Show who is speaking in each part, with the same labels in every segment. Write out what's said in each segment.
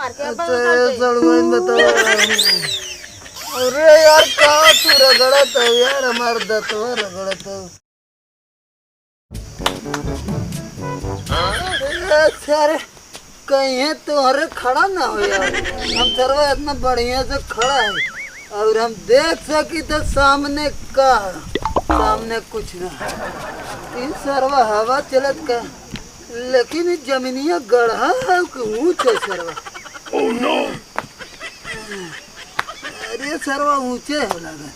Speaker 1: मार के अब
Speaker 2: सड़वाइन बता। अरे यार कहाँ तू रगड़त है यार, हमार दतवा रगड़त है। अरे कहीं है तुम्हारे खड़ा ना हो यार, हम सरवा इतना बढ़िया से खड़ा है और हम देख सकी तो सामने का, सामने कुछ ना है। इन सरवा हवा चलत का, लेकिन जमीनिया गढ़ा है कि ऊंचा सरवा। oh, no. अरे सरवा ऊंचे है लगत।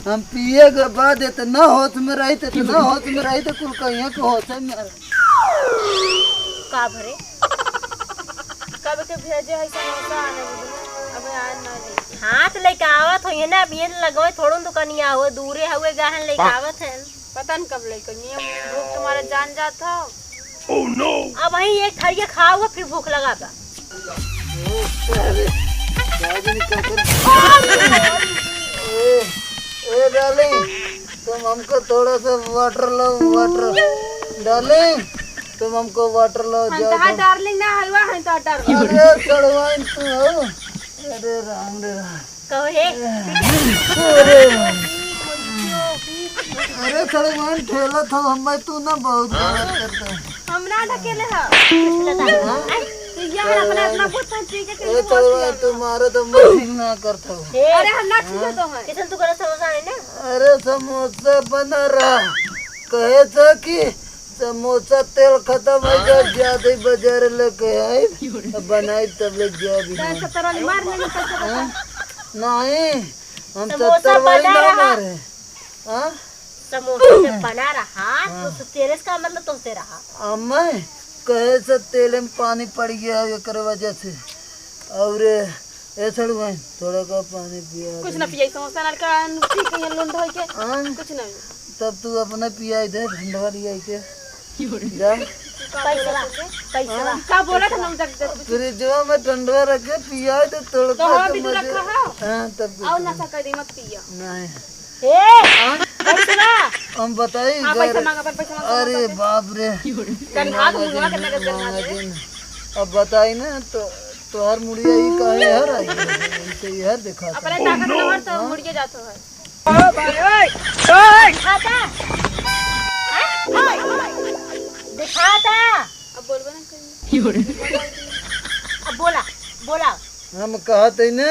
Speaker 2: हम पिए के बाद इतना होश में रही तो इतना होश में रही तो कुल कहीं को होश में
Speaker 1: का भरे कब के भेजे है समोसा आने अबे आज ना ले हाथ लेके आवत होय ना, बिन लगवे थोड़न दुकानिया हो दूरे हुए गहन लेके आवत है, पता न कब लेके नियम भूख तुम्हारा जान जात हो। ओह नो, अब वही एक थरिया खाओगे फिर भूख लगाता।
Speaker 2: ए डार्लिंग, तुम हमको थोड़ा सा वाटर लो, वाटर डार्लिंग, तुम हमको वाटर लो जाओ।
Speaker 1: हां डार्लिंग ना हलवा है तो डार्लिंग।
Speaker 2: अरे चढ़वाइन तू हो, अरे राम रे
Speaker 1: कहो हे
Speaker 2: अरे चढ़वाइन ठेला था हमें, तू ना बहुत गलत करता है।
Speaker 1: हम ना ढकेले हां यार अपना अपना पूछता ठीक है
Speaker 2: ए चढ़वाइन तुम्हारे तो मशीन ना करता हूँ।
Speaker 1: अरे हम ना छूते तो है किसन तू करे समोसा है ना।
Speaker 2: अरे समोसा बना रहा, कहे था कि समोसा तेल खत्म हो जाए ज्यादा बाजार लेके आए बनाई तब ले जा भी नहीं, हम 70 वाली ना मारे। हाँ
Speaker 1: समोसा जब बना रहा तो तेरे का मतलब तुमसे रहा।
Speaker 2: अम्मा कहे से तेल में पानी पड़ गया एक वजह से, और ऐसा हुआ थोड़ा का पानी पिया
Speaker 1: कुछ ना पिया समोसा नाल का ठीक है लुंड होई के कुछ ना।
Speaker 2: तब तू अपना पिया दे ठंडा लिया के जा
Speaker 1: पैसा का बोला था हम तक
Speaker 2: फ्रिजवा में ठंडा रख के पिया दे थोड़ा
Speaker 1: तो हम भी तो रखा है।
Speaker 2: हां तब
Speaker 1: आओ ना सका दे मत पिया
Speaker 2: नहीं
Speaker 1: ए पैसा
Speaker 2: हम बताई
Speaker 1: पैसा मांगा पर पैसा मांगा।
Speaker 2: अरे बाप रे
Speaker 1: कन हाथ मुंहवा करने का करना
Speaker 2: अब बताई ना तो हर मुड़िया ही काहे हर आई इनसे यार दिखा
Speaker 1: अपने ताकत नवर तो मुड़िए जातो है। ओ भाई ओए खाता दिखाता अब बोलबे ना कहीं अब बोला
Speaker 2: हम कहते ना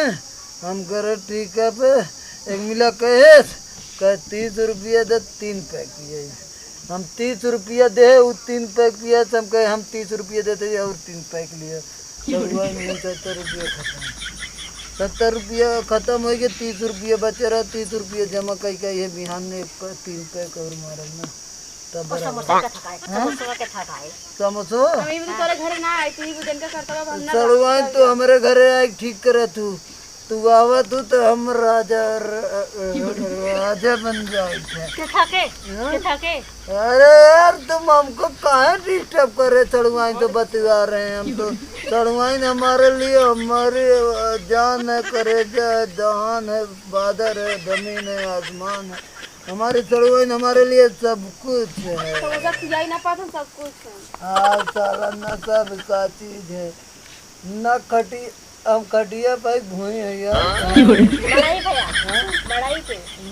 Speaker 2: हम कर ठीक है पे एक मिला कहे 30 रुपया दे 3 पैक पिए, हम 30 रुपया दे वो 3 पैक पिया, हम कहे हम 30 रुपया देते और 3 पैक लिया, 70 रुपया खत्म। 70 रुपया खत्म हो गया, 30 रुपया बचे रहा, 30 रुपया जमा कर ये बिहान ने 3 पैक और मारा ना तब
Speaker 1: समोसा
Speaker 2: चढ़वाइन तो हमारे घरे आए ठीक करे तू आवा तो हम राजा बन जाए। अरे यार तुम हमको काहे डिस्टर्ब कर रहे, चढ़वाइन तो बतवा रहे हैं हम तो। चढ़वाइन हमारे लिए हमारी जान है, करेजा है, जहान है, बादल है, जमीन है, आसमान है, हमारी चढ़वाइन हमारे लिए सब कुछ है।
Speaker 1: सब कुछ
Speaker 2: हाँ साला न सब का चीज है न खटी, हम खटिया पे भूई है यार।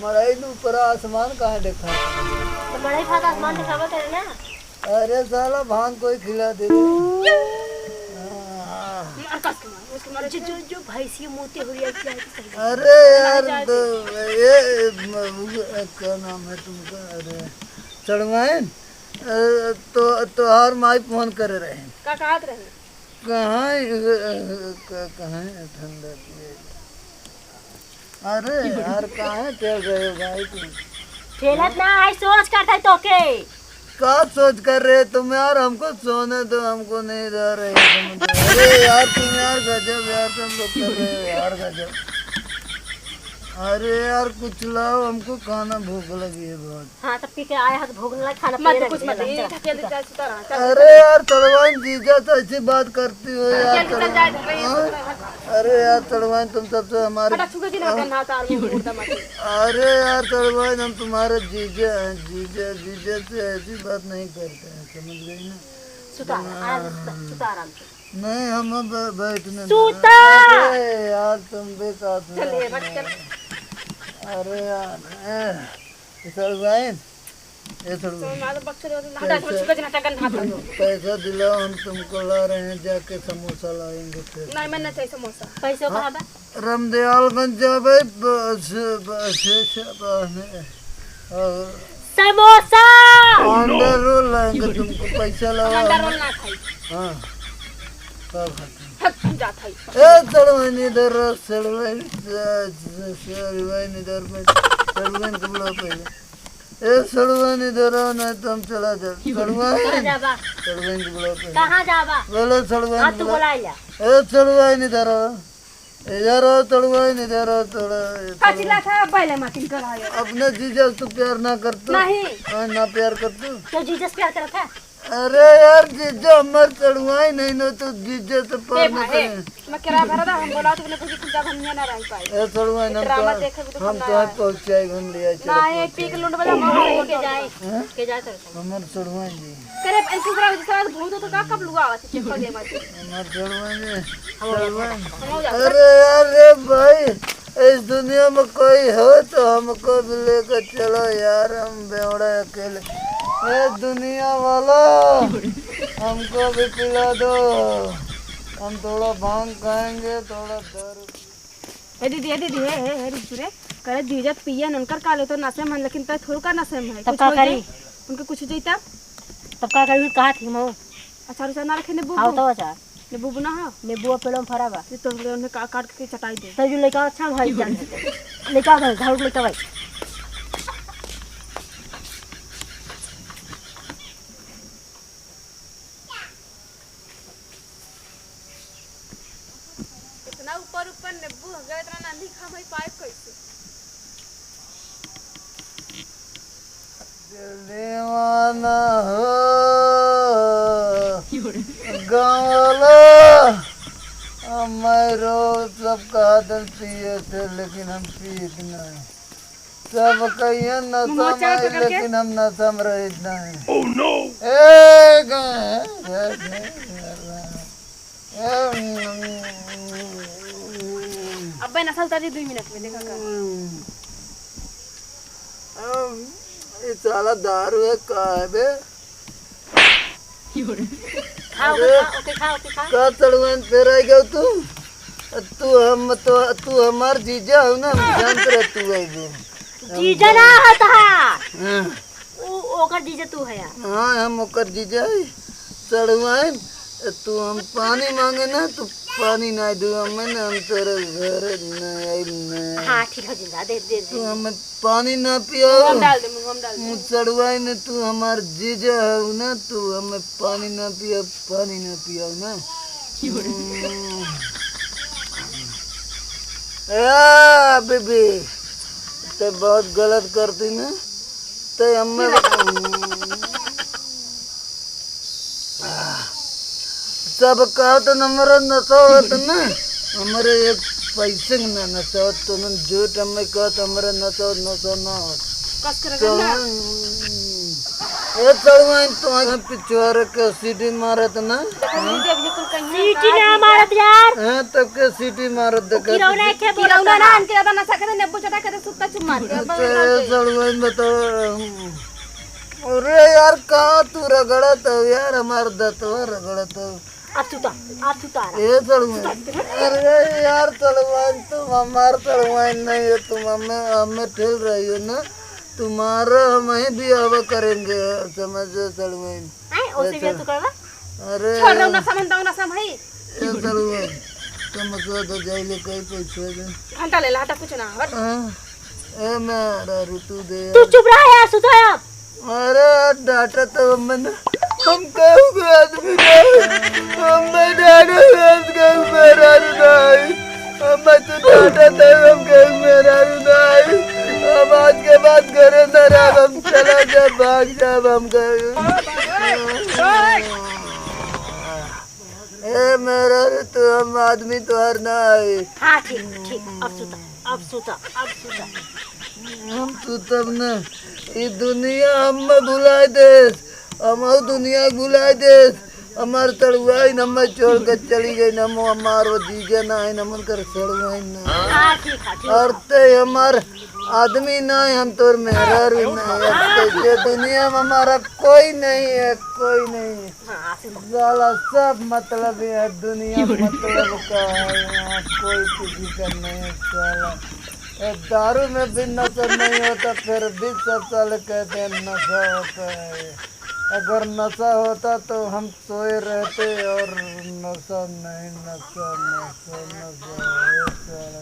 Speaker 2: मड़ाई न ऊपर आसमान कहाँ देखा
Speaker 1: तो मड़ाई खाता आसमान दिखावा करे ना।
Speaker 2: अरे साला भान कोई खिला दे
Speaker 1: जो भैंसी मोती हो रही है।
Speaker 2: अरे यार तो ये क्या नाम है तुमका, अरे चढ़वाइन तो हर माई फोन कर रहे हैं
Speaker 1: कहाँ रहे
Speaker 2: कहाँ ठंडा पिए। अरे यार कहाँ चल रहे हो भाई तुम?
Speaker 1: खेलत ना है सोच करता है तो के
Speaker 2: क्या सोच कर रहे तुम यार? हमको सोने तो हमको नहीं दे रहे। अरे यार तुम यार गजब यार तुम लोग कर रहे हो यार गजब। अरे यार कुछ लाओ, हमको खाना भूख लगी है बहुत।
Speaker 1: हाँ तब पी के आए हैं तो भूख लगा खाना मत कुछ मत।
Speaker 2: अरे यार चढ़वाइन जीजा तो ऐसी बात करती हो यार। अरे यार चढ़वाइन तुम सबसे हमारे, अरे यार चढ़वाइन हम तुम्हारे जीजा हैं, जीजा जीजा से ऐसी बात नहीं करते हैं, समझ गई ना? नहीं हम बैठने
Speaker 1: सूता।
Speaker 2: अरे यार तुम बेकार अरे यार पैसा दिलाओ हम तुमको ला रहे हैं जाके समोसा लाएंगे फिर
Speaker 1: नहीं मैं नहीं चाहिए समोसा पैसे कहाँ बा
Speaker 2: रामदयालगंज जाबे
Speaker 1: समोसा
Speaker 2: अंडर रोल लाएंगे तुमको पैसा लाओ
Speaker 1: अंडा रोल ना खाई
Speaker 2: हाँ सब खाते
Speaker 1: जा खाई
Speaker 2: ए चढ़वाइन इधर चढ़वाइन इधर में चढ़वाइन कब लो पहले ए चढ़वाइन इधर आओ नहीं तो हम चला जाए चढ़वाइन
Speaker 1: जाबा
Speaker 2: चढ़वाइन कब लो पहले
Speaker 1: कहाँ जाबा
Speaker 2: बोलो चढ़वाइन
Speaker 1: तू बुला लिया
Speaker 2: ए चढ़वाइन इधर आओ चढ़वाइन इधर आओ थोड़ा
Speaker 1: पाचिला था पहले मतीन करायो
Speaker 2: अपने जीजा से प्यार ना करते
Speaker 1: नहीं
Speaker 2: ना प्यार करते
Speaker 1: तो जीजा से प्यार करता है
Speaker 2: अरे यार जीजा हमार चढ़वाई नहीं ना तो जीजा से प्यार ना करें
Speaker 1: मैं किराया भरा था हम बोला तो ने पूछी कुछ हम ना रह पाए
Speaker 2: ए चढ़वाई हम तो पहुंचाए घूम लिया
Speaker 1: ना एक पीक लुंड वाला मामा लेके जाए के जाए तो
Speaker 2: हमार चढ़वाई जी
Speaker 1: करे ऐसे तरह दूसरा भूत तो का कब लुगा आवा चेक कर दे मत
Speaker 2: हमार चढ़वाई अरे यार रे भाई इस दुनिया में कोई हो तो हमको भी लेकर चलो यार हम बेवड़ा अकेले ए दुनिया वाला हमको भी पिला दो हम थोड़ा भांग खाएंगे थोड़ा दारू
Speaker 1: हे दीदी हे रे करे जीजा पिया ननकर काले तो नशे मन लेकिन तो थोड़ा का नशे में है तब का करी उनके कुछ जईता तब का करी कहा थी मो अच्छा रुसा ना रखे नींबू आओ तो अच्छा नींबू बना हां नींबू पेड़ों में फरा बा तो उन्हें काट के चटाई दे तो जो लेका अच्छा भाई जान लेका घर लेका भाई इतना ऊपर नींबू गए इतना नांदी खा भाई पाइप कैसे
Speaker 2: दीवाना हो गाँव मैं रोज सबका आदत पिए थे लेकिन हम पिए नहीं सब कहिए नशा में लेकिन हम नशा में रहे नहीं
Speaker 1: अब नशा उतारी 2 मिनट में देखा कर
Speaker 2: ये साला दारू है का है बे का चढ़वान फिर आई गया तू हमार जीजा हो ना जानते रह तू आई
Speaker 1: जीजा ना होता ओकर जीजा तू है यार
Speaker 2: हाँ हम ओकर जीजा है चढ़वान तू हम पानी मांगे ना तू पानी ना दू हमें ना हम तेरे घर नहीं
Speaker 1: हाँ ठीक है जिंदा दे
Speaker 2: तू हमें पानी ना पियो
Speaker 1: हम डाल दे
Speaker 2: चढ़वाई ने तू हमार जीजा हो ना तू हमें पानी ना पियो ना बीबी ते बहुत गलत करती ना ते हमें सब कहा तो नंबर नशा होता ना हमारे एक पैसे ना नशा हो तो झूठ हमें कहा तो हमारे नशा ना हो चढ़वाइन तो पिछुआरे के सीटी मारत ना
Speaker 1: सीटी ना मारत यार
Speaker 2: हां तब के सीटी मारत देखा
Speaker 1: किरौना के बोलौना ना अनके दादा नशा के नेबू चटा के सुत्ता चुम मार
Speaker 2: चढ़वाइन बता अरे यार कहाँ तू रगड़ा तो यार हमार दतवा रगड़ा तो
Speaker 1: अब सुता
Speaker 2: ये चढ़वाइन अरे यार चढ़वाइन तुम हमार चढ़वाइन नहीं है तुम हमें ठेल रही हो ना तुम्हारा हम ही भी आवा करेंगे समझो चढ़वाइन
Speaker 1: ओसे भी तू करवा
Speaker 2: अरे
Speaker 1: छोड़ दो ना समझ भाई
Speaker 2: ये चढ़वाइन तुम तो जाइले कई पैसे दे
Speaker 1: घंटा ले लाटा कुछ ना हट
Speaker 2: ए मेरा ऋतु दे
Speaker 1: तू चुप रह यार सुता अब
Speaker 2: अरे डाटा तो मैंने हम कहूँगे आदमी हमें डाटा मेरा रुदाई हमें तो डाटा तो हम कहूँ मेरा रुदाई अब आज के बाद घरे न रह हम चला जा भाग जा हम कहूँ ए मेरा ऋतु हम आदमी तो हर ना आए
Speaker 1: हाँ ठीक अब सुता
Speaker 2: हम तू तब न ये दुनिया हम भुला दे हम दुनिया भुला दे हमार तड़ुआ ही नम्बर छोड़ कर चली गई न हमार वो जीजा ना है नमन कर सड़ुआ ना
Speaker 1: हाँ ठीक है ठीक
Speaker 2: और ते हमार आदमी ना है हम तोर मेहरार भी ना है ये दुनिया में हमारा कोई नहीं है कोई नहीं है
Speaker 1: हाँ
Speaker 2: साला सब मतलब है दुनिया मतलब का है यहाँ कोई किसी का नहीं है साला दारू में भी नशा नहीं होता फिर भी सब साले कहते हैं नशा होता है अगर नशा होता तो हम सोए रहते और नशा नहीं नशा नशा नशा